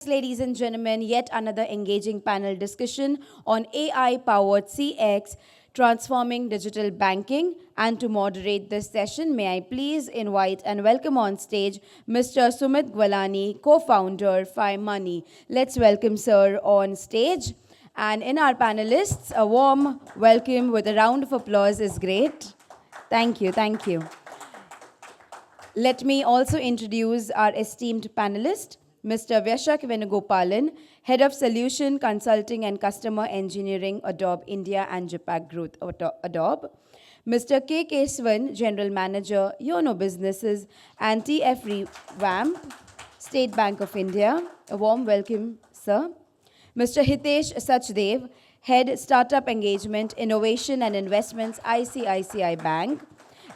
Ladies and gentlemen, yet another engaging panel discussion on AI powered CX, transforming digital banking. And to moderate this session, may I please invite and welcome on stage Mr. Sumit Gwalani, co founder, Money. Let's welcome Sir on stage. And in our panelists, a warm welcome with a round of applause is great. Thank you, thank you. Let me also introduce our esteemed panelist, Mr. Vyshak Venugopalan, Head of Solution Consulting and Customer Engineering, Adobe India and JAPAC Group, Adobe. Mr. K. Kesavan, General Manager, Yono Businesses and TF Revamp, State Bank of India. A warm welcome, sir. Mr. Hitesh Sachdev, Head Startup Engagement, Innovation and Investments, ICICI Bank.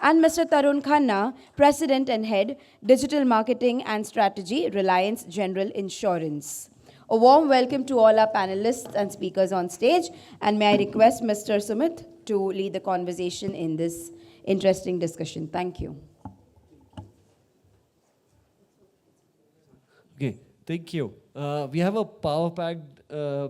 And Mr. Tarun Khanna, President and Head, Digital Marketing and Strategy, Reliance General Insurance. A warm welcome to all our panelists and speakers on stage. And may I request Mr. Sumit to lead the conversation in this interesting discussion. Thank you. Okay, thank you. We have a power-packed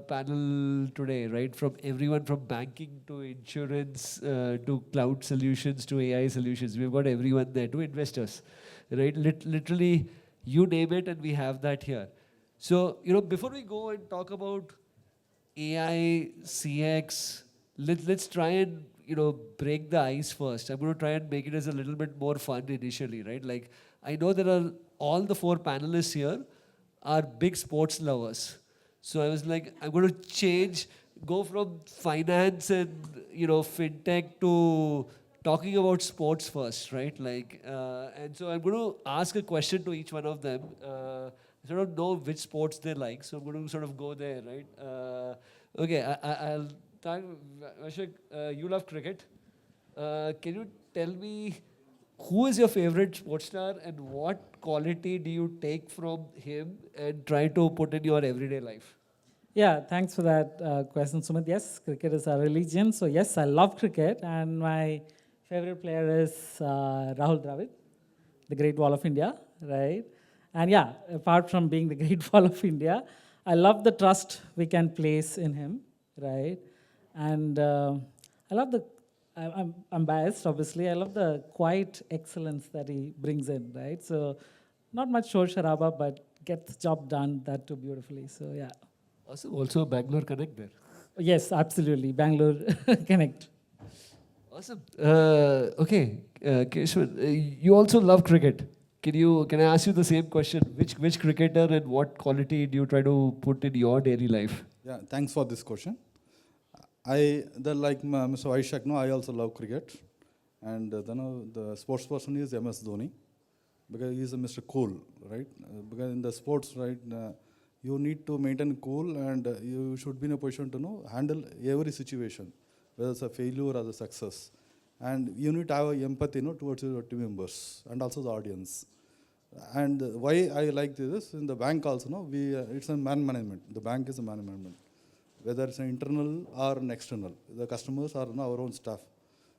panel today, right? From everyone from banking to insurance to cloud solutions to AI solutions. We've got everyone there, to investors, right? Literally, you name it and we have that here. So, before we go and talk about AI, CX, let's try and, break the ice first. I'm going to try and make it as a little bit more fun initially, right? Like, I know there are all the four panelists here are big sports lovers. So I was like, I'm going to go from finance and, fintech to talking about sports first, right? Like, and so I'm going to ask a question to each one of them. I sort of know which sports they like, so I'm going to sort of go there, right? Okay, I'll start. Vyshak, you love cricket. Can you tell me who is your favorite sports star and what quality do you take from him and try to put in your everyday life? Yeah, thanks for that question, Sumit. Yes, cricket is a religion. So yes, I love cricket. And my favorite player is Rahul Dravid, the Great Wall of India, right? And yeah, apart from being the Great Wall of India, I love the trust we can place in him, right? And I love I'm biased, obviously. I love the quiet excellence that he brings in, right? So not much shor sharaba, but gets the job done that too beautifully. So yeah. Awesome. Also a Bangalore connect there. Yes, absolutely. Bangalore connect. Awesome. Okay, Kesavan, you also love cricket. Can I ask you the same question? Which cricketer and what quality do you try to put in your daily life? Yeah, thanks for this question. Like Mr. Vyshak, no, I also love cricket, and the sports person is MS Dhoni, because he's a Mr. Cool, right? Because in the sports, right, you need to maintain cool, and you should be in a position to handle every situation, whether it's a failure or a success, and you need to have empathy, towards your team members and also the audience. And why I like this in the bank also, it's a man management. The bank is a man management, whether it's an internal or an external. The customers are our own staff.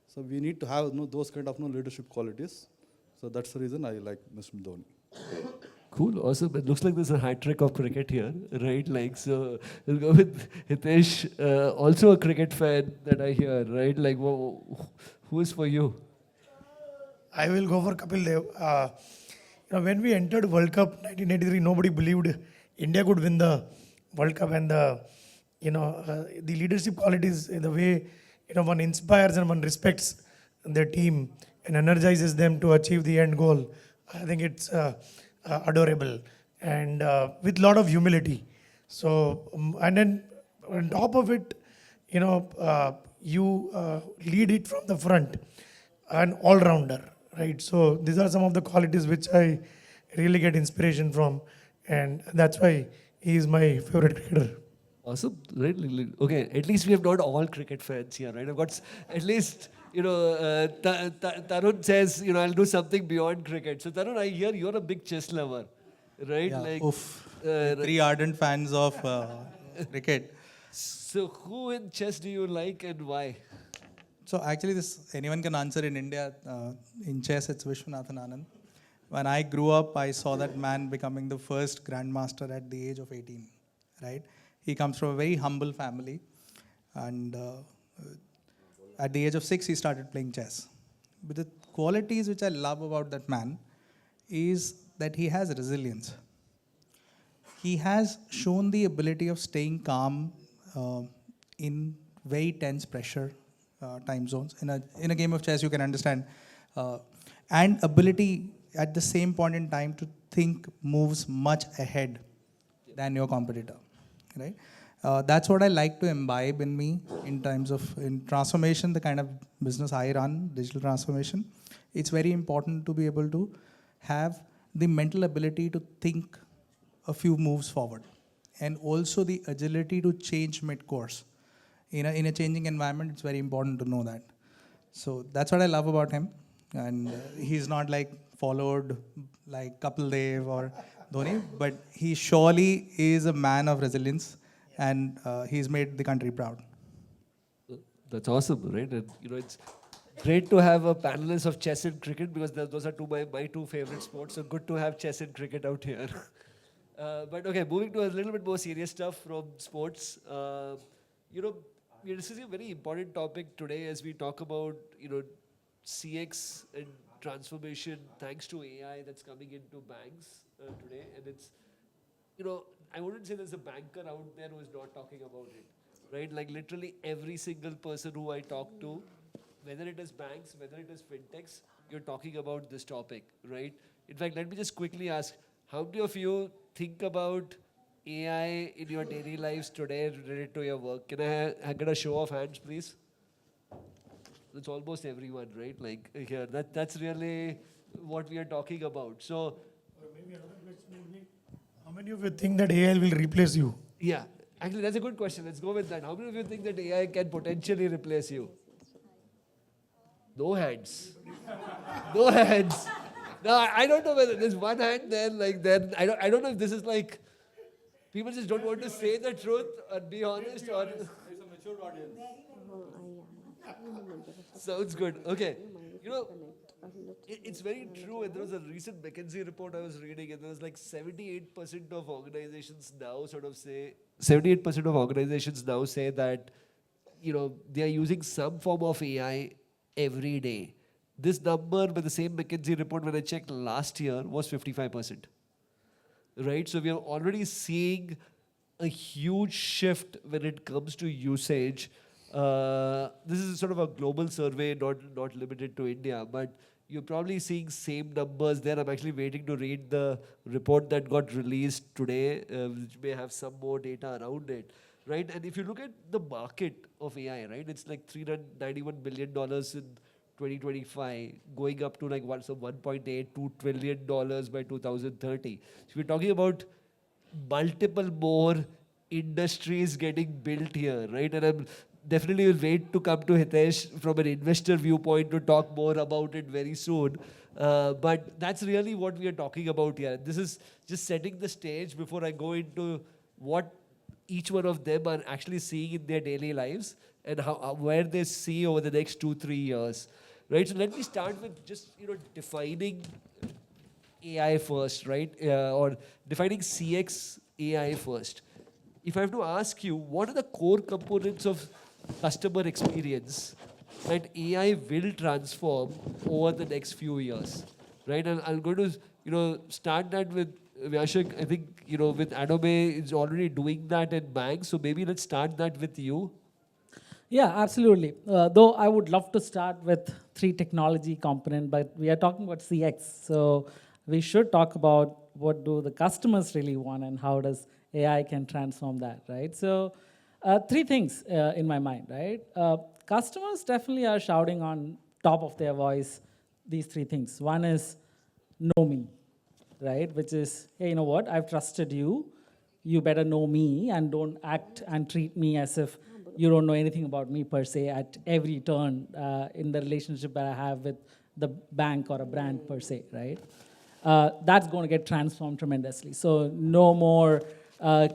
So we need to have those kind of leadership qualities. So that's the reason I like Mr. Dhoni. Cool, awesome. It looks like there's a hat trick of cricket here, right? Like, so we'll go with Hitesh, also a cricket fan that I hear, right? Like, who is for you? I will go for Kapil Dev. When we entered World Cup 1983, nobody believed India could win the World Cup, and the leadership qualities, the way one inspires and one respects their team and energizes them to achieve the end goal. I think it's adorable, and with a lot of humility. So, and then on top of it, you lead it from the front, an all-rounder, right? So these are some of the qualities which I really get inspiration from, and that's why he is my favorite cricketer. Awesome, right? Okay, at least we have not all cricket fans here, right? I've got at least, Tarun says, I'll do something beyond cricket. So Tarun, I hear you're a big chess lover, right? Yeah, like, three ardent fans of cricket. So who in chess do you like and why? So actually, this anyone can answer in India. In chess, it's Vishwanathan Anand. When I grew up, I saw that man becoming the first grandmaster at the age of 18, right? He comes from a very humble family, and at the age of 6, he started playing chess. But the qualities which I love about that man is that he has resilience. He has shown the ability of staying calm in very tense pressure time zones. In a game of chess, you can understand, and ability at the same point in time to think moves much ahead than your competitor, right? That's what I like to imbibe in me in terms of in transformation, the kind of business I run, digital transformation. It's very important to be able to have the mental ability to think a few moves forward, and also the agility to change mid-course. In a changing environment, it's very important to know that. So that's what I love about him. And he's not like followed like Kapil Dev or Dhoni, but he surely is a man of resilience, and he's made the country proud. That's awesome, right? And it's great to have a panelist of chess and cricket because those are my two favorite sports. So good to have chess and cricket out here. But okay, moving to a little bit more serious stuff from sports. We're discussing a very important topic today as we talk about CX and transformation thanks to AI that's coming into banks today. And it's I wouldn't say there's a banker out there who is not talking about it, right? Like literally every single person who I talk to, whether it is banks, whether it is fintechs, you're talking about this topic, right? In fact, let me just quickly ask, how many of you think about AI in your daily lives today related to your work? Can I get a show of hands, please? It's almost everyone, right? Like here, that's really what we are talking about. So, Or maybe another question will be, how many of you think that AI will replace you? yeah, actually, that's a good question. Let's go with that. How many of you think that AI can potentially replace you? No hands. No hands. No, I don't know whether there's one hand there, like then I don't know if this is like people just don't want to say the truth or be honest or It's a mature audience. sounds good. Okay. It's very true. And there was a recent McKinsey report I was reading, and there was like 78% of organizations now sort of say 78% of organizations now say that they are using some form of AI every day. This number with the same McKinsey report when I checked last year was 55%. Right? So we are already seeing a huge shift when it comes to usage. This is sort of a global survey, not limited to India, but you're probably seeing same numbers there. I'm actually waiting to read the report that got released today, which may have some more data around it, right? And if you look at the market of AI, right, it's like $391 billion in 2025, going up to like $1.82 trillion by 2030. So we're talking about multiple more industries getting built here, right? And I'm definitely will wait to come to Hitesh from an investor viewpoint to talk more about it very soon. But that's really what we are talking about here. This is just setting the stage before I go into what each one of them are actually seeing in their daily lives and where they see over the next 2-3 years, right? So let me start with just defining AI first, right? Or defining CX AI first. If I have to ask you, what are the core components of customer experience that AI will transform over the next few years, right? And I'm going to, start that with Vyshak. I think, with Adobe, it's already doing that in banks. So maybe let's start that with you. Yeah, absolutely. Though I would love to start with 3 technology component, but we are talking about CX. So we should talk about what do the customers really want and how does AI can transform that, right? So 3 things in my mind, right? Customers definitely are shouting on top of their voice these 3 things. One is know me, right? Which is, hey, you know what? I've trusted you. You better know me and don't act and treat me as if you don't know anything about me per se at every turn in the relationship that I have with the bank or a brand per se, right? That's going to get transformed tremendously. So no more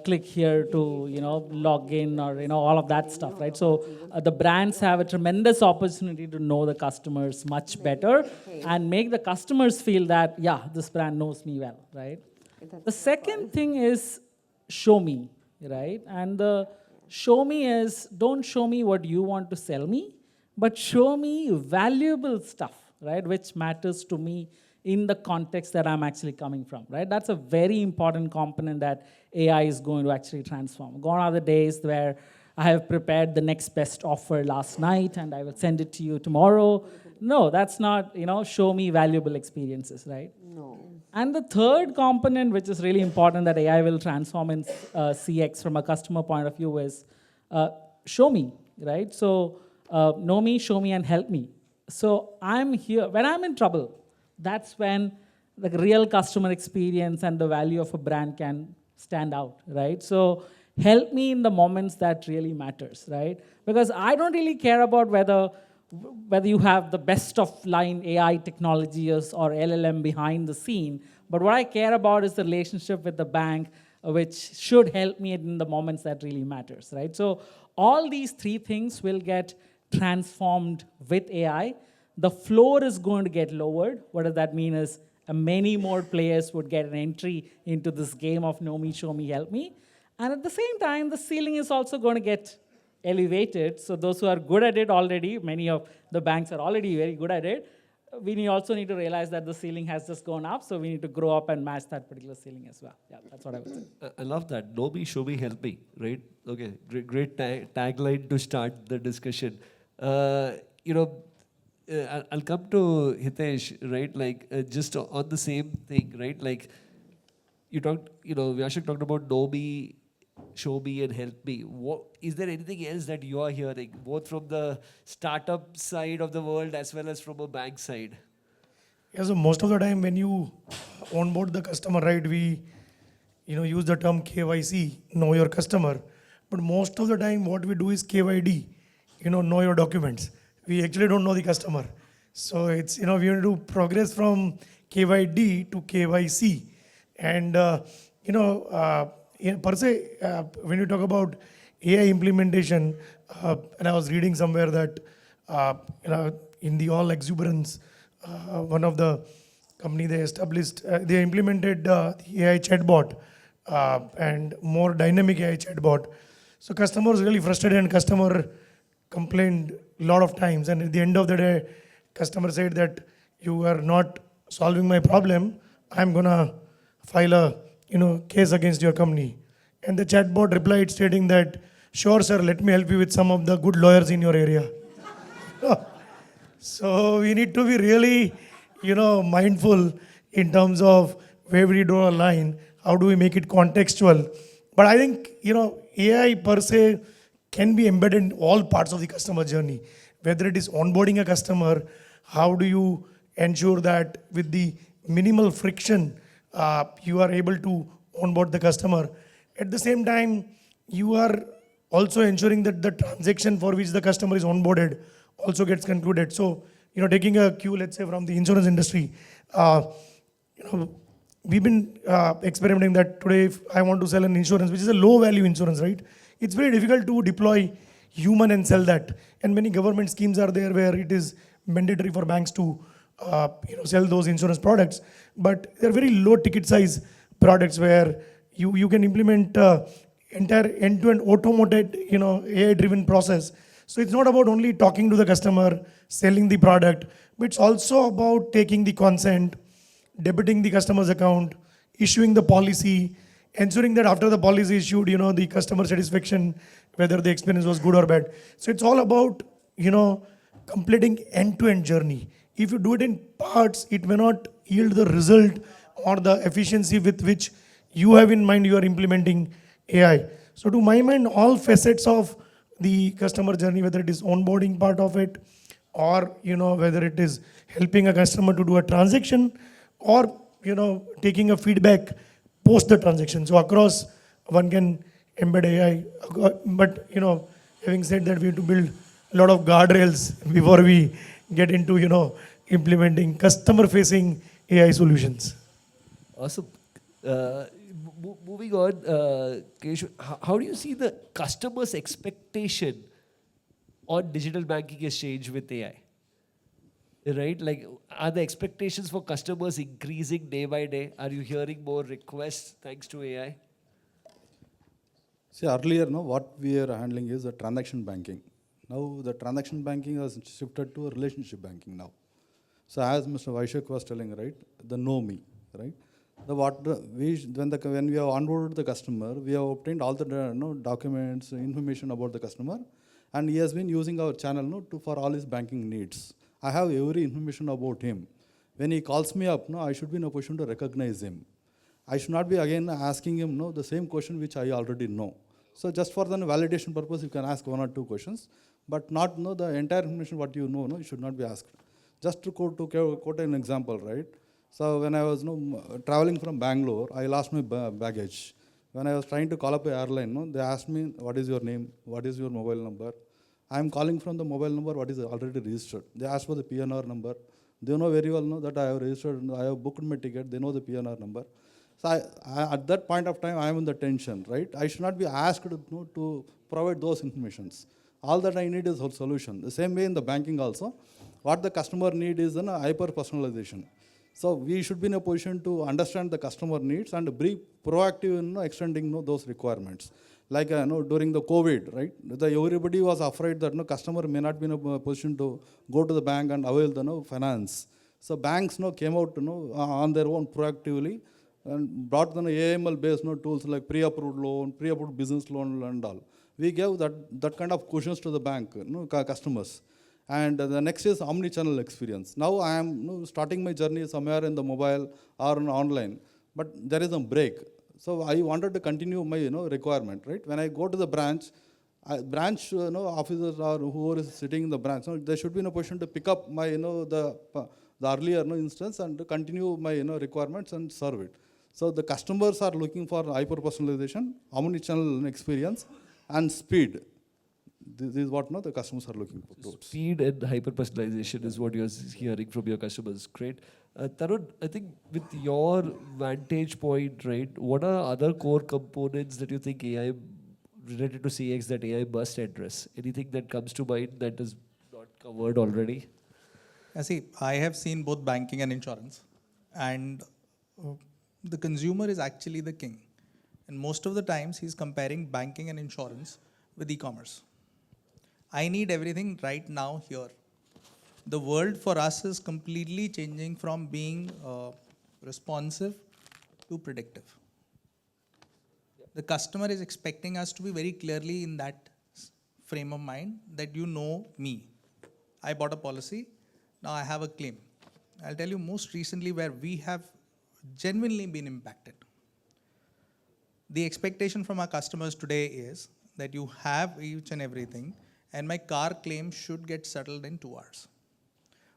click here to, log in, or, all of that stuff, right? So the brands have a tremendous opportunity to know the customers much better and make the customers feel that, yeah, this brand knows me well, right? The second thing is show me, right? And the show me is, don't show me what you want to sell me, but show me valuable stuff, right? Which matters to me in the context that I'm actually coming from, right? That's a very important component that AI is going to actually transform. Gone are the days where I have prepared the next best offer last night and I will send it to you tomorrow. No, that's not, show me valuable experiences, right? No. And the third component, which is really important that AI will transform in CX from a customer point of view, is show me, right? So know me, show me, and help me. So I'm here. When I'm in trouble, that's when the real customer experience and the value of a brand can stand out, right? So help me in the moments that really matters, right? Because I don't really care about whether you have the best of line AI technologies or LLM behind the scene, but what I care about is the relationship with the bank, which should help me in the moments that really matters, right? So all these three things will get transformed with AI. The floor is going to get lowered. What does that mean is many more players would get an entry into this game of know me, show me, help me. And at the same time, the ceiling is also going to get elevated. So those who are good at it already, many of the banks are already very good at it. We also need to realize that the ceiling has just gone up, so we need to grow up and match that particular ceiling as well. Yeah, that's what I would say. I love that. Know me, show me, help me, right? Okay, great tagline to start the discussion. I'll come to Hitesh, right? Like, just on the same thing, right? Like, Vyashak talked about know me, show me, and help me. Is there anything else that you are hearing, both from the startup side of the world as well as from a bank side? Yeah, so most of the time when you onboard the customer, right, we use the term KYC, know your customer. But most of the time what we do is KYD, know your documents. We actually don't know the customer. So it's, we need to progress from KYD to KYC. And, per se, when you talk about AI implementation, and I was reading somewhere that, in the all exuberance, one of the company they established, they implemented the AI chatbot and more dynamic AI chatbot. So customers really frustrated and customer complained a lot of times. And at the end of the day, customer said that you are not solving my problem. I'm gonna file a case against your company. And the chatbot replied stating that, sure sir, let me help you with some of the good lawyers in your area. So we need to be really, mindful in terms of where we draw a line, how do we make it contextual. But I think, AI per se can be embedded in all parts of the customer journey. Whether it is onboarding a customer, how do you ensure that with the minimal friction, you are able to onboard the customer. At the same time, you are also ensuring that the transaction for which the customer is onboarded also gets concluded. So, taking a cue, let's say from the insurance industry, we've been experimenting that today if I want to sell an insurance, which is a low value insurance, right? It's very difficult to deploy human and sell that. And many government schemes are there where it is mandatory for banks to sell those insurance products. But they're very low ticket size products where you can implement entire end-to-end automated, AI-driven process. So it's not about only talking to the customer, selling the product, but it's also about taking the consent, debiting the customer's account, issuing the policy, ensuring that after the policy is issued, the customer satisfaction, whether the experience was good or bad. So it's all about, completing end-to-end journey. If you do it in parts, it may not yield the result or the efficiency with which you have in mind you are implementing AI. So to my mind, all facets of the customer journey, whether it is onboarding part of it, or whether it is helping a customer to do a transaction, or taking a feedback post the transaction. So across, one can embed AI. But having said that, we have to build a lot of guardrails before we get into implementing customer-facing AI solutions. Awesome. Moving on, Keshav, how do you see the customer's expectation on digital banking has changed with AI? Right? Like, are the expectations for customers increasing day by day? Are you hearing more requests thanks to AI? See, earlier, no, what we are handling is the transaction banking. Now, the transaction banking has shifted to relationship banking now. So, as Mr. Vyshak was telling, right, the know me, right? When we have onboarded the customer, we have obtained all the documents, information about the customer, and he has been using our channel for all his banking needs. I have every information about him. When he calls me up, I should be in a position to recognize him. I should not be again asking him the same question which I already know. So just for the validation purpose, you can ask 1 or 2 questions, but not know the entire information what you know. You should not be asked. Just to quote an example, right? So when I was traveling from Bangalore, I lost my baggage. When I was trying to call up an airline, they asked me, what is your name? What is your mobile number? I am calling from the mobile number what is already registered. They asked for the PNR number. They know very well that I have registered, I have booked my ticket, they know the PNR number. So at that point of time, I am in the tension, right? I should not be asked to provide those informations. All that I need is a solution. The same way in the banking also, what the customer need is a hyper-personalization. So we should be in a position to understand the customer needs and be proactive in extending those requirements. Like during the COVID, right? Everybody was afraid that customer may not be in a position to go to the bank and avail the finance. So banks came out on their own proactively and brought the AML-based tools like pre-approved loan, pre-approved business loan and all. We gave that kind of cushions to the bank customers. And the next is omni-channel experience. Now I am starting my journey somewhere in the mobile or online, but there is a break. So I wanted to continue my requirement, right? When I go to the branch officers or whoever is sitting in the branch, they should be in a position to pick up my the earlier instance and to continue my requirements and serve it. So the customers are looking for hyper-personalization, omni-channel experience, and speed. This is what the customers are looking for. Speed and hyper-personalization is what you're hearing from your customers. Great. Tarun, I think with your vantage point, right, what are other core components that you think AI related to CX that AI must address? Anything that comes to mind that is not covered already? See, I have seen both banking and insurance, and the consumer is actually the king. And most of the times he's comparing banking and insurance with e-commerce. I need everything right now here. The world for us is completely changing from being responsive to predictive. The customer is expecting us to be very clearly in that frame of mind that you know me. I bought a policy, now I have a claim. I'll tell you most recently where we have genuinely been impacted. The expectation from our customers today is that you have each and everything, and my car claim should get settled in 2 hours.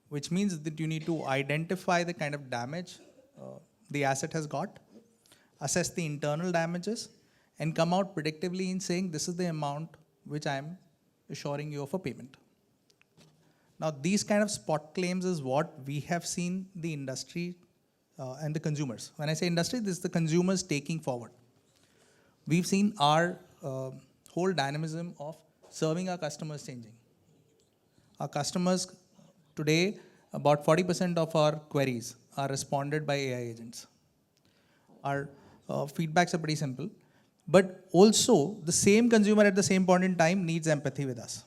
Which means that you need to identify the kind of damage the asset has got, assess the internal damages, and come out predictively in saying this is the amount which I am assuring you of a payment. Now these kind of spot claims is what we have seen the industry and the consumers. When I say industry, this is the consumers taking forward. We've seen our whole dynamism of serving our customers changing. Our customers today, about 40% of our queries are responded by AI agents. Our feedbacks are pretty simple, but also the same consumer at the same point in time needs empathy with us.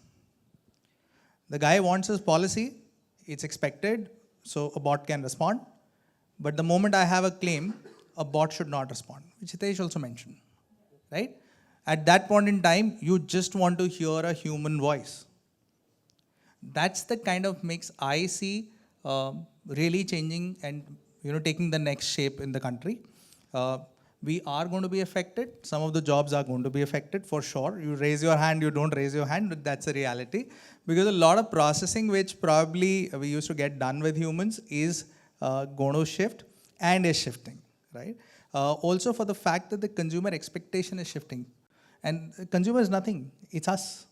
The guy wants his policy, it's expected, so a bot can respond. But the moment I have a claim, a bot should not respond, which Hitesh also mentioned, right? At that point in time, you just want to hear a human voice. That's the kind of mix I see really changing and taking the next shape in the country. We are going to be affected. Some of the jobs are going to be affected for sure. You raise your hand, you don't raise your hand, but that's a reality. Because a lot of processing which probably we used to get done with humans is going to shift and is shifting, right? Also for the fact that the consumer expectation is shifting. And consumer is nothing, it's us,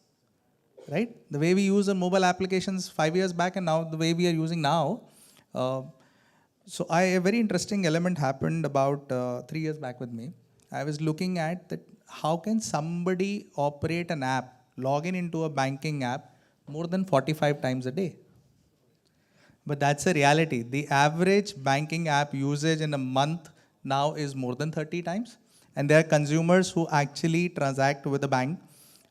right? The way we use the mobile applications 5 years back and now the way we are using now, So a very interesting element happened about 3 years back with me. I was looking at that how can somebody operate an app, log in into a banking app more than 45 times a day. But that's a reality. The average banking app usage in a month now is more than 30 times. And there are consumers who actually transact with the bank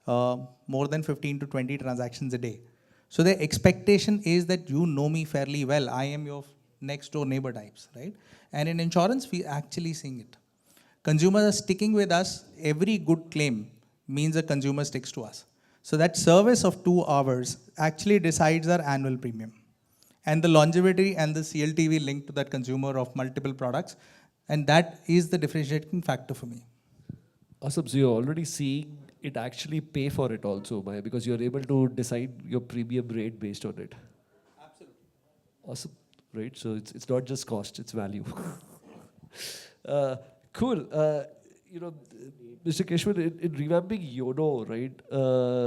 more than 15 to 20 transactions a day. So the expectation is that you know me fairly well. I am your next door neighbor types, right? And in insurance, we are actually seeing it. Consumers are sticking with us. Every good claim means a consumer sticks to us. So that service of 2 hours actually decides our annual premium. And the longevity and the CLTV linked to that consumer of multiple products. And that is the differentiating factor for me. Awesome. So you're already seeing it actually pay for it also, Maya, because you're able to decide your premium rate based on it. Absolutely. Awesome. Right? So it's not just cost, it's value. Cool. Mr. Keshwan, in revamping Yono, right?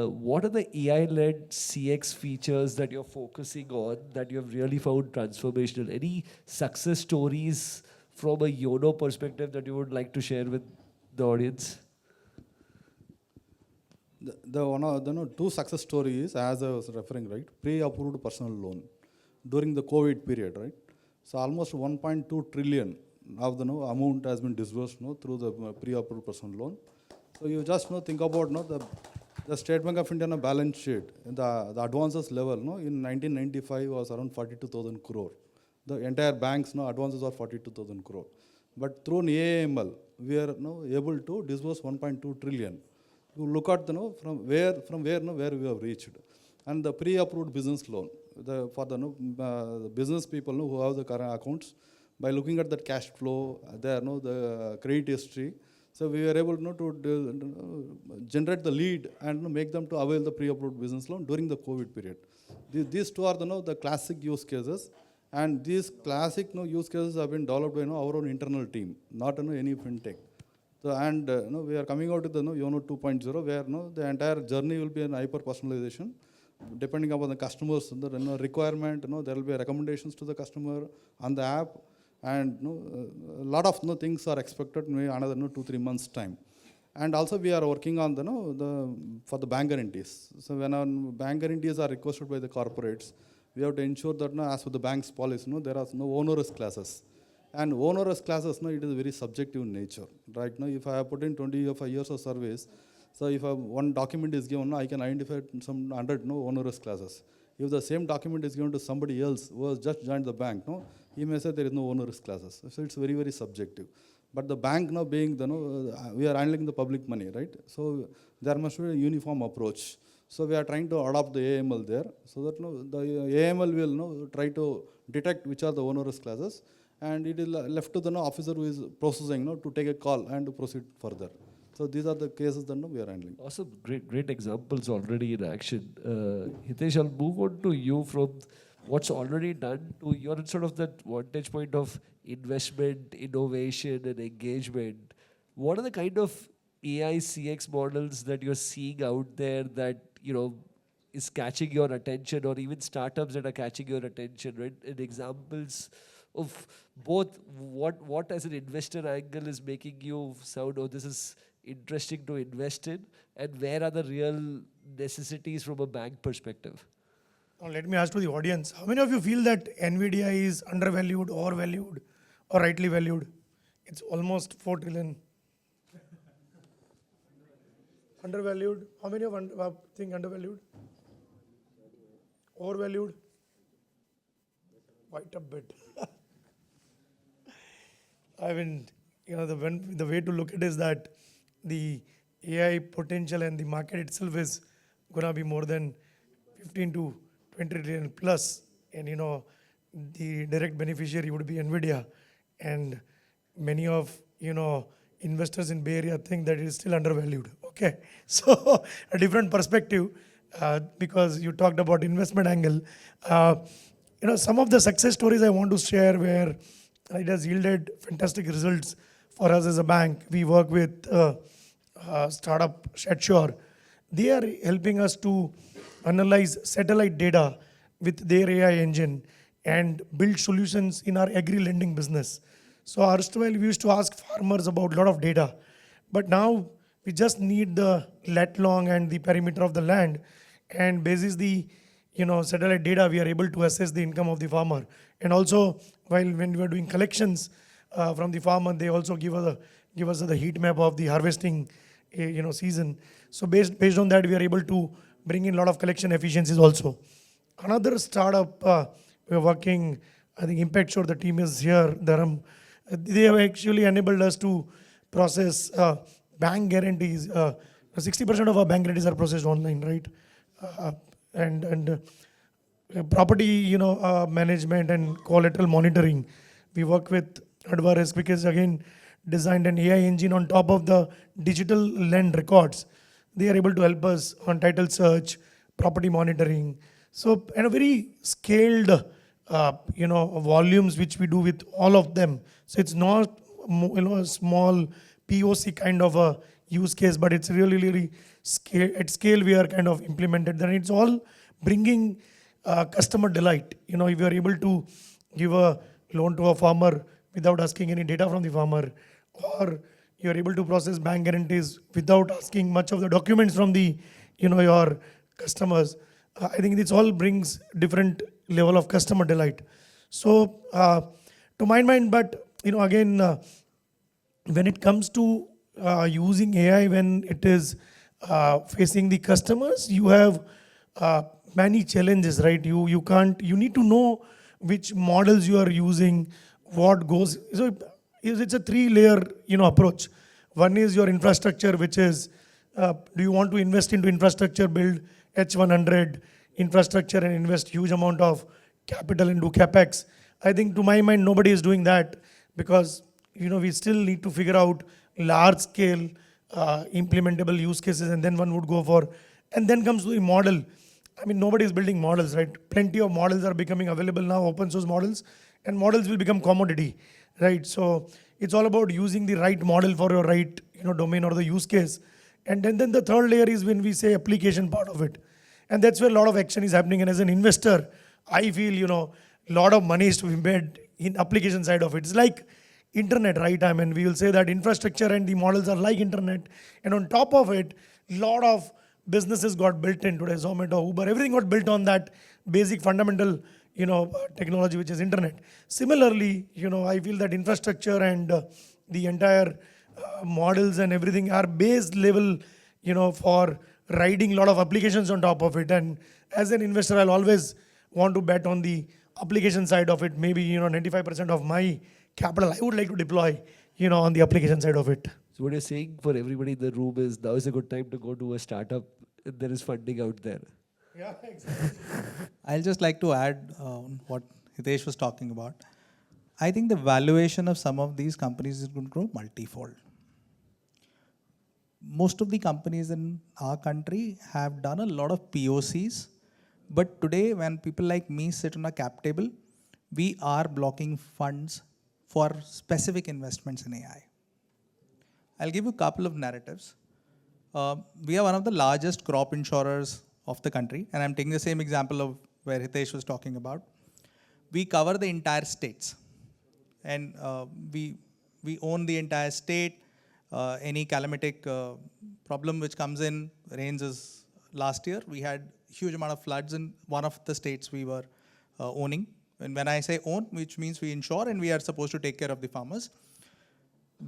What are the AI-led CX features that you're focusing on that you have really found transformational? Any success stories from a Yono perspective that you would like to share with the audience? The 2 success stories, as I was referring, right? Pre-approved personal loan during the COVID period, right? So almost 1.2 trillion of the amount has been disbursed through the pre-approved personal loan. So you just think about the State Bank of India balance sheet, the advances level in 1995 was around 42,000 crore. The entire bank's advances are 42,000 crore. But through an AML, we are able to disburse 1.2 trillion. You look at from where we have reached, and the pre-approved business loan for the business people who have the current accounts, by looking at the cash flow, the credit history. So we were able to generate the lead and make them to avail the pre-approved business loan during the COVID period. These 2 are the classic use cases, and these classic use cases have been developed by our own internal team, not any fintech. So, and we are coming out with the Yono 2.0, where the entire journey will be an hyper personalization, depending upon the customer's requirement. There will be recommendations to the customer on the app, and a lot of things are expected in another 2-3 months time. And also we are working on for the bank guarantees. So when our bank guarantees are requested by the corporates, we have to ensure that as per the bank's policy, there are no onerous classes. And onerous classes, it is very subjective in nature. Right now, if I have put in 25 years of service, so if one document is given, I can identify some 100 onerous classes. If the same document is given to somebody else who has just joined the bank, he may say there is no onerous classes. So it's very, very subjective. But the bank now being we are handling the public money, right? So there must be a uniform approach. So we are trying to adopt the AML there, so that the AML will try to detect which are the onerous classes, and it is left to the officer who is processing to take a call and to proceed further. So these are the cases that we are handling. Awesome, great examples already in action. Hitesh, I'll move on to you from what's already done to your sort of that vantage point of investment, innovation, and engagement. What are the kind of AI CX models that you're seeing out there that is catching your attention, or even startups that are catching your attention, right? And examples of both what as an investor angle is making you sound, oh, this is interesting to invest in, and where are the real necessities from a bank perspective? Now let me ask to the audience, how many of you feel that NVIDIA is undervalued, overvalued, or rightly valued? It's almost 4 trillion. Undervalued? How many of think undervalued? Overvalued? Quite a bit. I mean, the way to look at it is that the AI potential and the market itself is going to be more than 15 to 20 trillion plus. And the direct beneficiary would be NVIDIA. And many of, investors in Bay Area think that it is still undervalued. Okay. So a different perspective, because you talked about investment angle. Some of the success stories I want to share where it has yielded fantastic results for us as a bank. We work with startup ShedSure. They are helping us to analyze satellite data with their AI engine and build solutions in our agri lending business. So erstwhile we used to ask farmers about a lot of data, but now we just need the lat long and the perimeter of the land, and basis the satellite data, we are able to assess the income of the farmer. And also, when we are doing collections from the farmer, they also give us the heat map of the harvesting season. So based on that, we are able to bring in a lot of collection efficiencies also. Another startup we are working, I think Impact Sure, the team is here, Dharam. They have actually enabled us to process bank guarantees. 60% of our bank guarantees are processed online, right? And property, management and collateral monitoring. We work with Advarisk because again, designed an AI engine on top of the digital lend records. They are able to help us on title search, property monitoring. So, and a very scaled, volumes which we do with all of them. So it's not, a small POC kind of a use case, but it's really, really at scale we are kind of implemented. Then it's all bringing customer delight. If you are able to give a loan to a farmer without asking any data from the farmer, or you are able to process bank guarantees without asking much of the documents from the, your customers. I think this all brings different level of customer delight. So to my mind, but again, when it comes to using AI, when it is facing the customers, you have many challenges, right? You need to know which models you are using, what goes. So it's a 3-layer approach. One is your infrastructure, which is do you want to invest into infrastructure, build H100 infrastructure and invest huge amount of capital into CapEx. I think to my mind, nobody is doing that because we still need to figure out large scale implementable use cases, and then one would go for, and then comes the model. I mean, nobody is building models, right? Plenty of models are becoming available now, open source models, and models will become commodity, right? So it's all about using the right model for your right domain or the use case. And then the third layer is when we say application part of it. And that's where a lot of action is happening. And as an investor, I feel, a lot of money is to be made in application side of it. It's like internet, right? I mean, we will say that infrastructure and the models are like internet. And on top of it, a lot of businesses got built in today, Zomato, Uber, everything got built on that basic fundamental, technology, which is internet. Similarly, I feel that infrastructure and the entire models and everything are base level, for riding a lot of applications on top of it. And as an investor, I'll always want to bet on the application side of it. Maybe, 95% of my capital I would like to deploy, on the application side of it. So what you're saying for everybody in the room is now is a good time to go to a startup. There is funding out there. Yeah, exactly. I'll just like to add what Hitesh was talking about. I think the valuation of some of these companies is going to grow multifold. Most of the companies in our country have done a lot of POCs, but today when people like me sit on a cap table, we are blocking funds for specific investments in AI. I'll give you a couple of narratives. We are one of the largest crop insurers of the country, and I'm taking the same example of where Hitesh was talking about. We cover the entire states, and we own the entire state. Any calamitic problem which comes in, rains is last year, we had huge amount of floods in one of the states we were owning. And when I say own, which means we insure and we are supposed to take care of the farmers.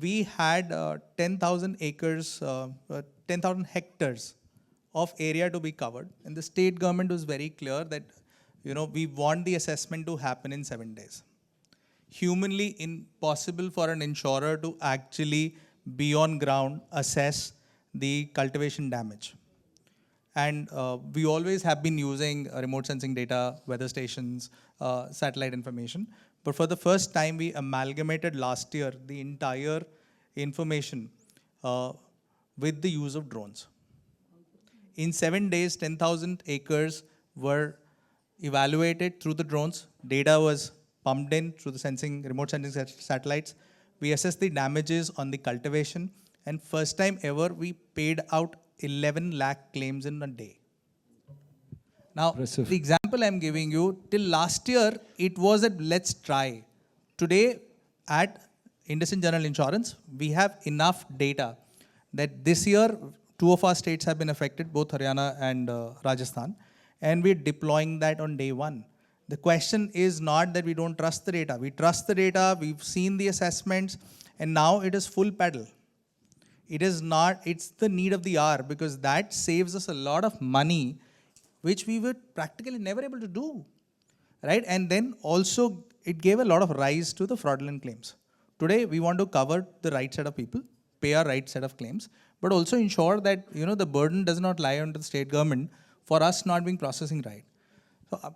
We had 10,000 acres, 10,000 hectares of area to be covered. And the state government was very clear that, we want the assessment to happen in 7 days. Humanly impossible for an insurer to actually be on ground, assess the cultivation damage. And we always have been using remote sensing data, weather stations, satellite information. But for the first time, we amalgamated last year the entire information with the use of drones. In 7 days, 10,000 acres were evaluated through the drones. Data was pumped in through the remote sensing satellites. We assessed the damages on the cultivation. And first time ever, we paid out 11 lakh claims in a day. Now, Impressive. the example I'm giving you, till last year, it was a let's try. Today, at IndusInd General Insurance, we have enough data that this year, 2 of our states have been affected, both Haryana and Rajasthan, and we're deploying that on day 1. The question is not that we don't trust the data. We trust the data, we've seen the assessments, and now it is full pedal. It is not, it's the need of the hour, because that saves us a lot of money, which we were practically never able to do, right? And then also, it gave a lot of rise to the fraudulent claims. Today, we want to cover the right set of people, pay our right set of claims, but also ensure that, you know, the burden does not lie on the state government for us not being processing right. So,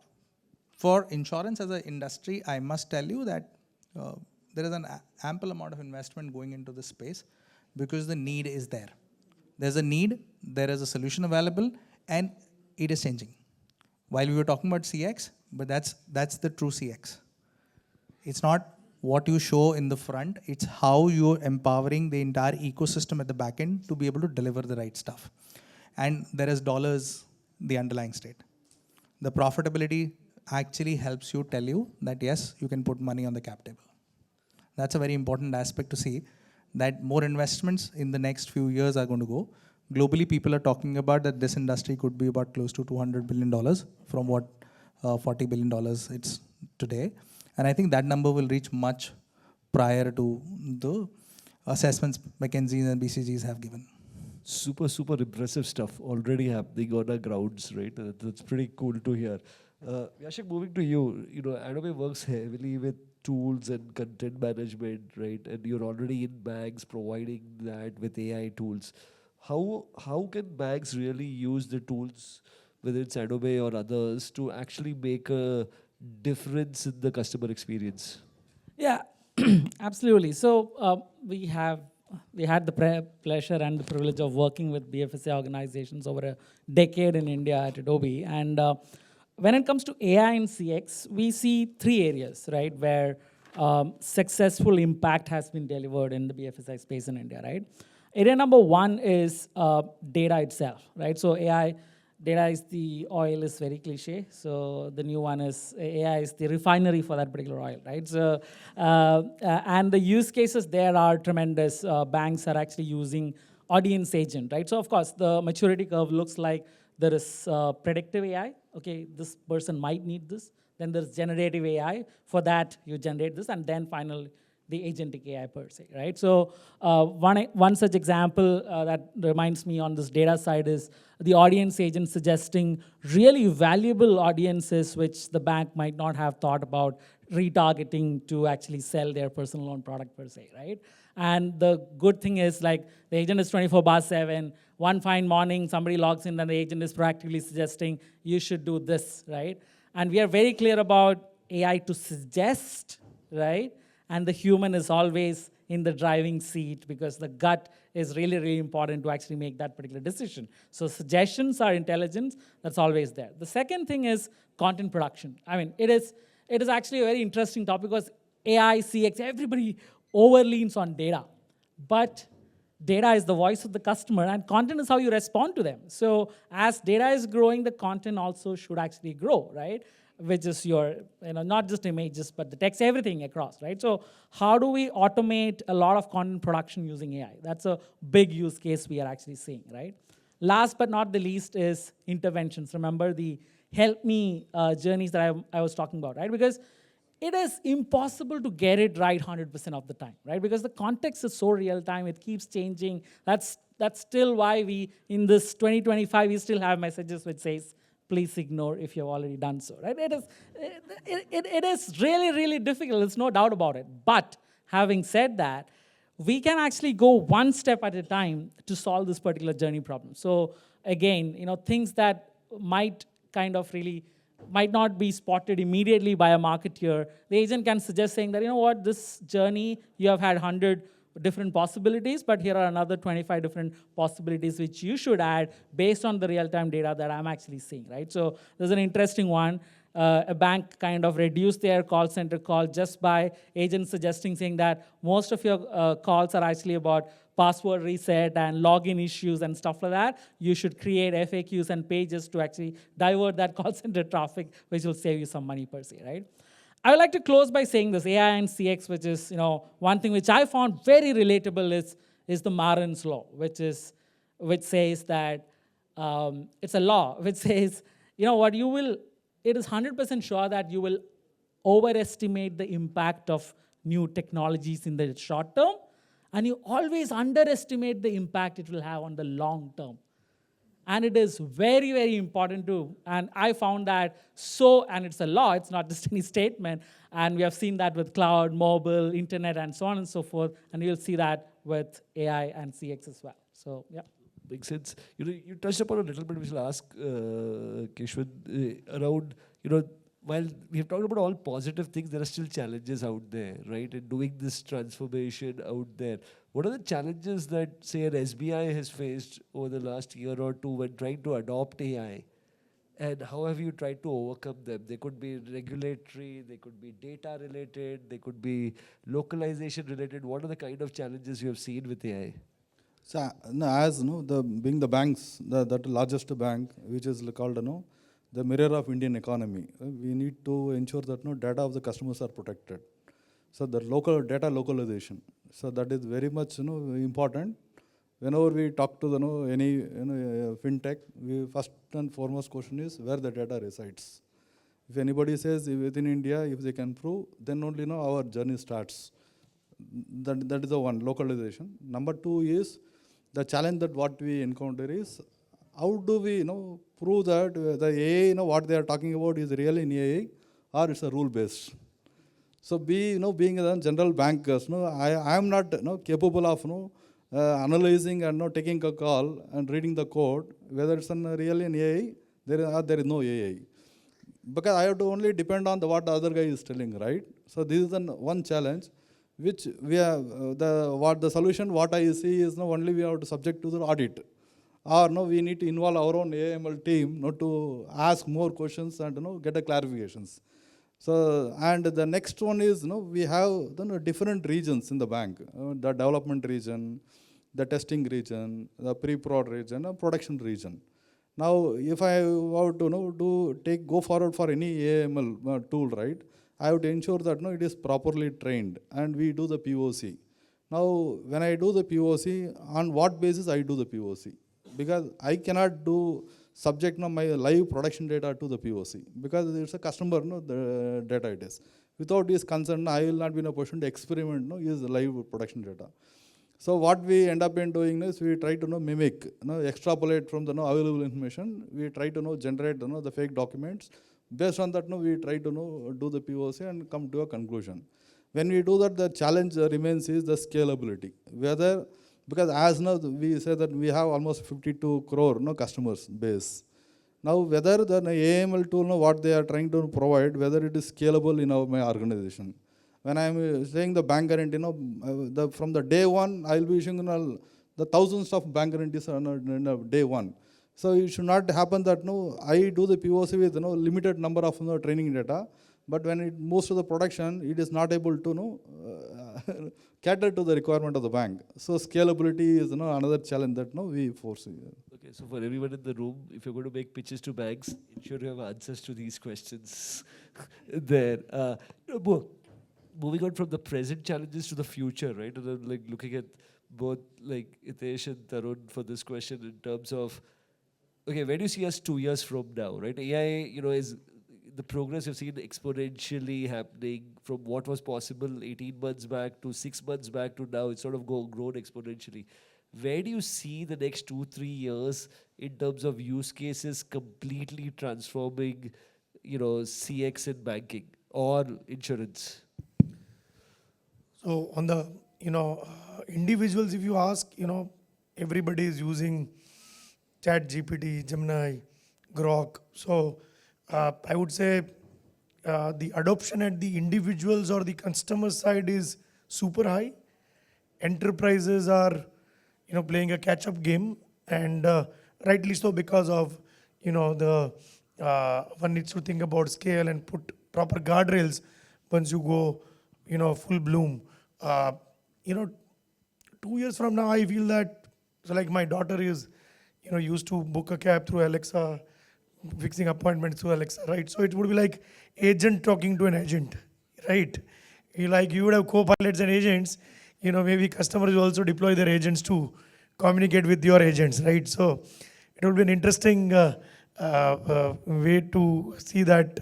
for insurance as an industry, I must tell you that there is an ample amount of investment going into this space because the need is there. There's a need, there is a solution available, and it is changing. While we were talking about CX, but that's the true CX. It's not what you show in the front, it's how you're empowering the entire ecosystem at the back end to be able to deliver the right stuff. And there is dollars, the underlying state. The profitability actually helps you tell you that yes, you can put money on the cap table. That's a very important aspect to see, that more investments in the next few years are going to go. Globally, people are talking about that this industry could be about close to $200 billion from what $40 billion it's today. And I think that number will reach much prior to the assessments McKinsey and BCGs have given. Super, super impressive stuff already happening on our grounds, right? That's pretty cool to hear. Vyshak, moving to you, you know, Adobe works heavily with tools and content management, right? And you're already in banks providing that with AI tools. How can banks really use the tools, whether it's Adobe or others, to actually make a difference in the customer experience? Yeah, absolutely. So we had the pleasure and the privilege of working with BFSI organizations over a decade in India at Adobe. And when it comes to AI and CX, we see 3 areas, right, where successful impact has been delivered in the BFSI space in India, right? Area number 1 is data itself, right? So AI, data is the oil, is very cliche. So the new one is AI is the refinery for that particular oil, right? So and the use cases there are tremendous. Banks are actually using audience agent, right? So of course the maturity curve looks like there is predictive AI. Okay, this person might need this. Then there's generative AI. For that, you generate this, and then finally the agentic AI per se, right? So one such example that reminds me on this data side is the audience agent suggesting really valuable audiences which the bank might not have thought about retargeting to actually sell their personal loan product per se, right? And the good thing is, like, the agent is 24/7. One fine morning, somebody logs in and the agent is proactively suggesting you should do this, right? And we are very clear about AI to suggest, right? And the human is always in the driving seat because the gut is really, really important to actually make that particular decision. So suggestions are intelligence, that's always there. The second thing is content production. I mean, it is actually a very interesting topic because AI, CX, everybody overleans on data. But data is the voice of the customer, and content is how you respond to them. So as data is growing, the content also should actually grow, right? Which is your, not just images, but the text, everything across, right? So how do we automate a lot of content production using AI? That's a big use case we are actually seeing, right? Last but not the least is interventions. Remember the help me journeys that I was talking about, right? Because it is impossible to get it right 100% of the time, right? Because the context is so real time, it keeps changing. That's still why we, in this 2025, we still have messages which says, please ignore if you've already done so, right? It is really, really difficult, there's no doubt about it. But having said that, we can actually go one step at a time to solve this particular journey problem. So again, things that might not be spotted immediately by a marketer, the agent can suggest saying that, what, this journey, you have had 100 different possibilities, but here are another 25 different possibilities which you should add based on the real-time data that I'm actually seeing, right? So there's an interesting one. A bank kind of reduced their call center call just by agents suggesting, saying that most of your calls are actually about password reset and login issues and stuff like that, you should create FAQs and pages to actually divert that call center traffic, which will save you some money per se, right? I would like to close by saying this AI and CX, which is, one thing which I found very relatable is the Marin's law, which says that it's a law which says, it is 100% sure that you will overestimate the impact of new technologies in the short term, and you always underestimate the impact it will have on the long term. And it is very, very important to, and I found that and it's a law, it's not just any statement, and we have seen that with cloud, mobile, internet, and so on and so forth, and you'll see that with AI and CX as well. So, yeah. Makes sense. You touched upon a little bit, which I'll ask Keshwan around, while we have talked about all positive things, there are still challenges out there, right? In doing this transformation out there. What are the challenges that, say, an SBI has faced over the last year or two when trying to adopt AI? And how have you tried to overcome them? They could be regulatory, they could be data related, they could be localization related. What are the kind of challenges you have seen with AI? So, being the banks, that largest bank, which is called, the mirror of Indian economy, we need to ensure that data of the customers are protected. So the local data localization. So that is very much important. Whenever we talk to any fintech, we first and foremost question is where the data resides. If anybody says within India, if they can prove, then only our journey starts. That is the one, localization. Number two is the challenge that what we encounter is how do we prove that the AI, what they are talking about is really an AI or it's a rule based. So being a general bankers, I am not capable of analyzing and taking a call and reading the code whether it's really an AI. There is no AI, because I have to only depend on what the other guy is telling, right? So this is one challenge, which we have the solution. What I see is only we have to subject to the audit, or we need to involve our own AML team to ask more questions and get a clarifications. So, and the next one is, we have different regions in the bank, the development region, the testing region, the pre-prod region, and production region. Now, if I want to go forward for any AML tool, right, I have to ensure that it is properly trained, and we do the POC. Now, when I do the POC, on what basis I do the POC? Because I cannot do subject my live production data to the POC, because it's a customer the data it is. Without his consent, I will not be in a position to experiment his live production data. So what we end up in doing is we try to mimic, extrapolate from the available information. We try to generate the fake documents. Based on that, we try to do the POC and come to a conclusion. When we do that, the challenge remains is the scalability. Whether, because as now we say that we have almost 52 crore customers base. Now whether the AML tool, what they are trying to provide, whether it is scalable in my organization. When I am saying the bank guarantee, from the day one, I will be issuing the thousands of bank guarantees on day one. So it should not happen that I do the POC with limited number of training data, but when it moves to the production, it is not able to cater to the requirement of the bank. So scalability is another challenge that we foresee. Okay, so for everyone in the room, if you're going to make pitches to banks, ensure you have answers to these questions there. Moving on from the present challenges to the future, right? And then looking at both Hitesh and Tarun for this question in terms of, okay, where do you see us 2 years from now, right? AI, is the progress you've seen exponentially happening from what was possible 18 months back to 6 months back to now. It's sort of grown exponentially. Where do you see the next 2-3 years in terms of use cases completely transforming, CX in banking or insurance? So on the, individuals, if you ask, everybody is using Chat GPT, Gemini, Grok. So I would say the adoption at the individuals or the customer side is super high. Enterprises are, playing a catch-up game, and rightly so, because of, one needs to think about scale and put proper guardrails once you go, full bloom. 2 years from now, I feel that, so like my daughter is, used to book a cab through Alexa, fixing appointments through Alexa, right? So it would be like agent talking to an agent, right? You would have co-pilots and agents, maybe customers will also deploy their agents to communicate with your agents, right? So it would be an interesting way to see that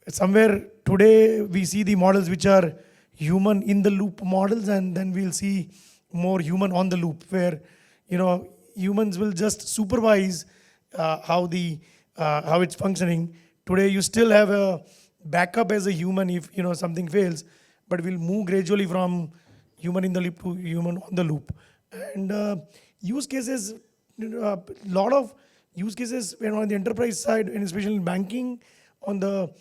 somewhere today we see the models which are human in the loop models, and then we'll see more human on the loop where humans will just supervise how it's functioning. Today you still have a backup as a human if something fails, but we'll move gradually from human in the loop to human on the loop. And use cases, a lot of use cases on the enterprise side, and especially in banking, on the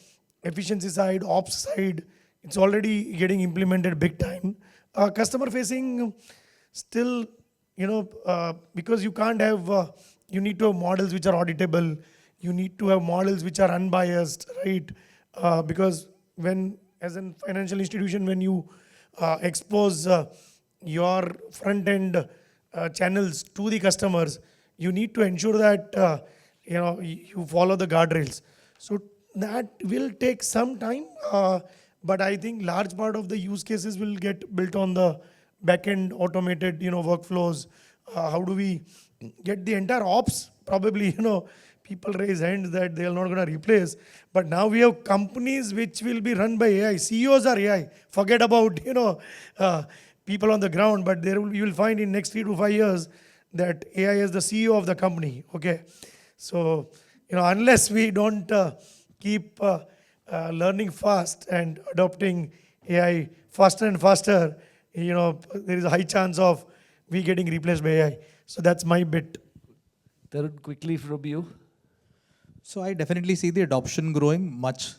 efficiency side, ops side, it's already getting implemented big time. Customer facing, still, because you can't have, you need to have models which are auditable. You need to have models which are unbiased, right? Because when, as a financial institution, when you expose your front end channels to the customers, you need to ensure that you follow the guardrails. So that will take some time, but I think large part of the use cases will get built on the back-end automated workflows. How do we get the entire ops? Probably people raise hands that they are not going to replace, but now we have companies which will be run by AI. CEOs are AI. Forget about people on the ground, but you will find in next 3 to 5 years that AI is the CEO of the company. Okay, so unless we don't keep learning fast and adopting AI faster and faster, there is a high chance of we getting replaced by AI. So that's my bit. Tarun, quickly from you. So I definitely see the adoption growing much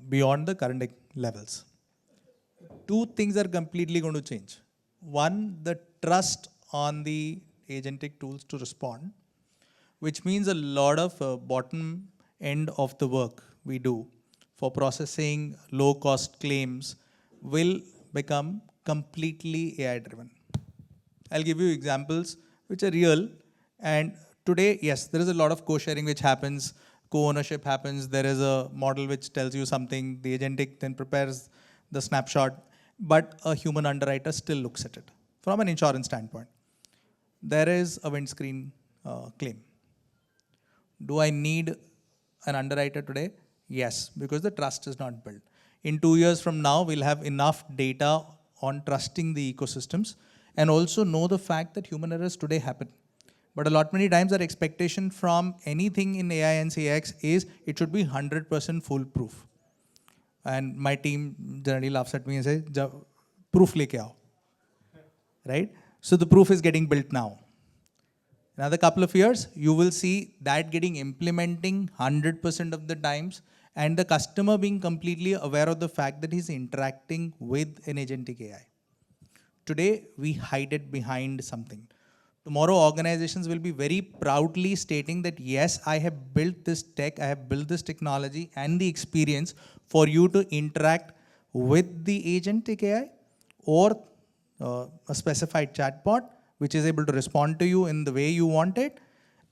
beyond the current levels. Two things are completely going to change. One, the trust on the agentic tools to respond, which means a lot of bottom end of the work we do for processing low cost claims will become completely AI driven. I'll give you examples which are real. And today, yes, there is a lot of co-sharing which happens, co-ownership happens. There is a model which tells you something, the agentic then prepares the snapshot, but a human underwriter still looks at it. From an insurance standpoint, there is a windscreen claim. Do I need an underwriter today? Yes, because the trust is not built. In 2 years from now, we'll have enough data on trusting the ecosystems and also know the fact that human errors today happen. But a lot many times our expectation from anything in AI and CX is it should be 100% foolproof. And my team generally laughs at me and says, proof leke aao. Right? So the proof is getting built now. Another couple of years, you will see that getting implementing 100% of the times and the customer being completely aware of the fact that he's interacting with an agentic AI. Today, we hide it behind something. Tomorrow, organizations will be very proudly stating that, yes, I have built this tech, I have built this technology and the experience for you to interact with the agentic AI or a specified chatbot which is able to respond to you in the way you want it,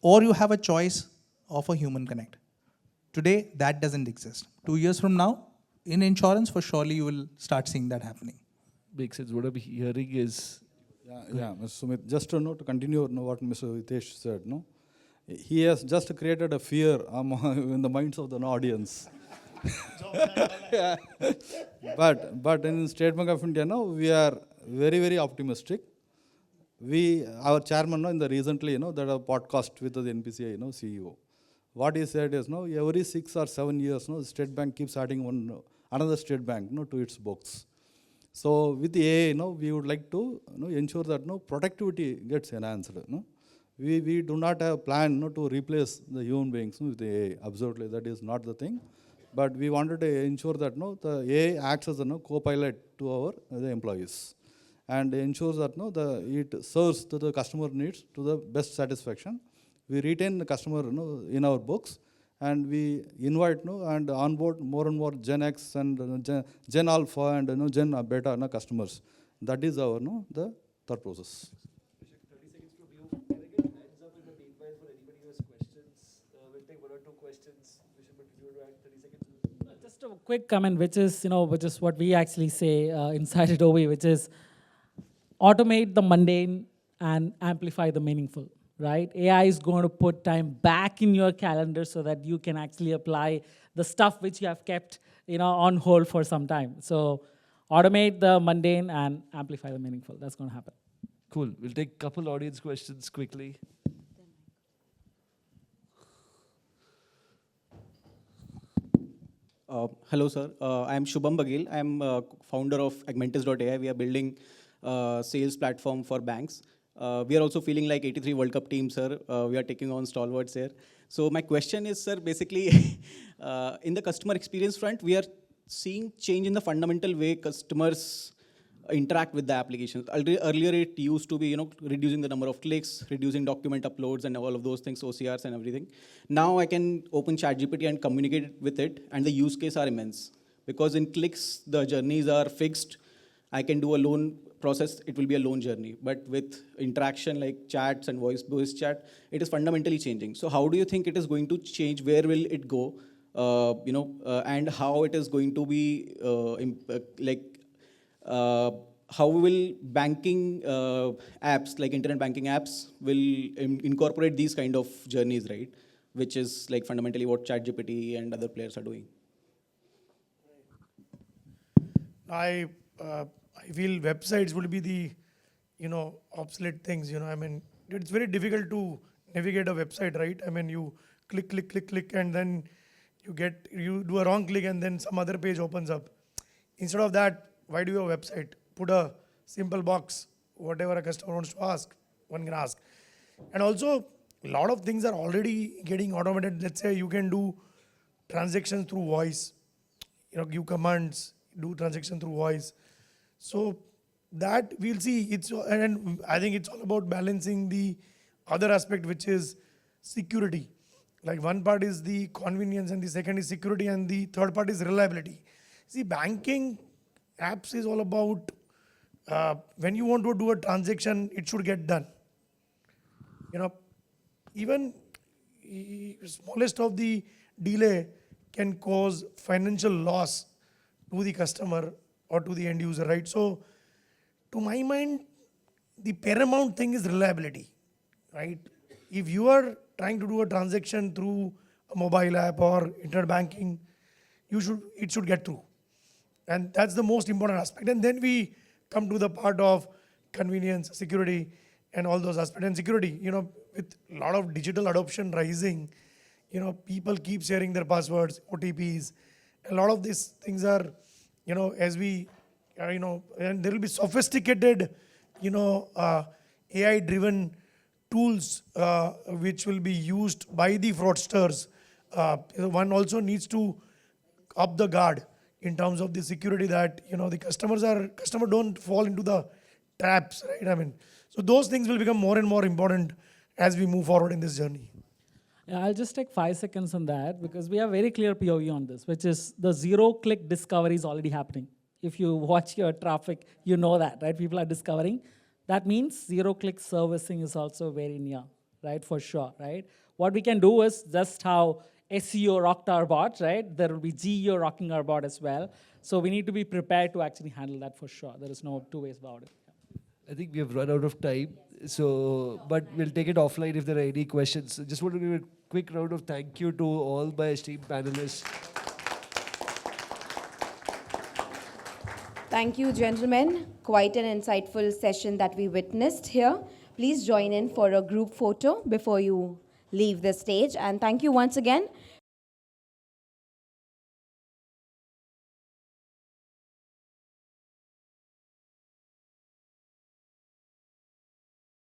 or you have a choice of a human connect. Today, that doesn't exist. 2 years from now, in insurance, for surely you will start seeing that happening. Makes sense. What I'm hearing is... Yeah, Mr. Sumit, just to continue what Mr. Hitesh said, he has just created a fear in the minds of the audience. Yeah. But in State Bank of India, we are very, very optimistic. Our chairman, in the recently, that a podcast with the NPCI, CEO. What he said is, every 6 or 7 years, State Bank keeps adding another State Bank, to its books. So with the AI, we would like to ensure that productivity gets enhanced. We do not have a plan to replace the human beings with the AI. Absolutely, that is not the thing. But we wanted to ensure that the AI acts as a co-pilot to the employees and ensures that it serves to the customer needs to the best satisfaction. We retain the customer in our books, and we invite and onboard more and more Gen X and Gen Alpha and Gen Beta customers. That is our the thought process. 30 seconds from you. Can I get hands up in the meanwhile for anybody who has questions? We'll take one or two questions. Vyshak, but if you want to add 30 seconds. Just a quick comment, which is what we actually say inside Adobe, which is automate the mundane and amplify the meaningful, right? AI is going to put time back in your calendar so that you can actually apply the stuff which you have kept, on hold for some time. So automate the mundane and amplify the meaningful. That's going to happen. Cool. We'll take a couple audience questions quickly. Hello, sir. I'm Shubham Bagil. I'm founder of Augmentus.ai. We are building sales platform for banks. We are also feeling like 83 World Cup team, sir. We are taking on stalwarts here. So my question is, sir, basically, in the customer experience front, we are seeing change in the fundamental way customers interact with the applications. Earlier, it used to be, reducing the number of clicks, reducing document uploads and all of those things, OCRs and everything. Now I can open ChatGPT and communicate with it, and the use case are immense. Because in clicks, the journeys are fixed. I can do a loan process, it will be a loan journey. But with interaction like chats and voice chat, it is fundamentally changing. So how do you think it is going to change? Where will it go? And how it is going to be how will banking apps, like internet banking apps, will incorporate these kind of journeys, right? Which is like fundamentally what ChatGPT and other players are doing. I feel websites will be the, obsolete things, I mean, it's very difficult to navigate a website, right? I mean, you click, and then you do a wrong click and then some other page opens up. Instead of that, why do you have a website? Put a simple box, whatever a customer wants to ask, one can ask. And also, a lot of things are already getting automated. Let's say you can do transactions through voice, give commands, do transaction through voice. So that we'll see. And I think it's all about balancing the other aspect, which is security. Like one part is the convenience and the second is security and the third part is reliability. See, banking apps is all about when you want to do a transaction, it should get done. Even smallest of the delay can cause financial loss to the customer or to the end user, right? So, to my mind, the paramount thing is reliability, right? If you are trying to do a transaction through a mobile app or internet banking, it should get through. And that's the most important aspect. And then we come to the part of convenience, security, and all those aspects. And security, with a lot of digital adoption rising, people keep sharing their passwords, OTPs. A lot of these things are, as we, and there will be sophisticated, AI-driven tools which will be used by the fraudsters. One also needs to up the guard in terms of the security that, the customer don't fall into the traps, right? I mean, so those things will become more and more important as we move forward in this journey. Yeah, I'll just take 5 seconds on that because we have very clear POV on this, which is the zero-click discovery is already happening. If you watch your traffic, you know that, right? People are discovering. That means zero-click servicing is also very near, right? For sure, right? What we can do is just how SEO rocked our bot, right? There will be GEO rocking our bot as well. So we need to be prepared to actually handle that for sure. There is no two ways about it. I think we have run out of time. So, but we'll take it offline if there are any questions. Just want to give a quick round of thank you to all my esteemed panelists. Thank you, gentlemen. Quite an insightful session that we witnessed here. Please join in for a group photo before you leave the stage. And thank you once again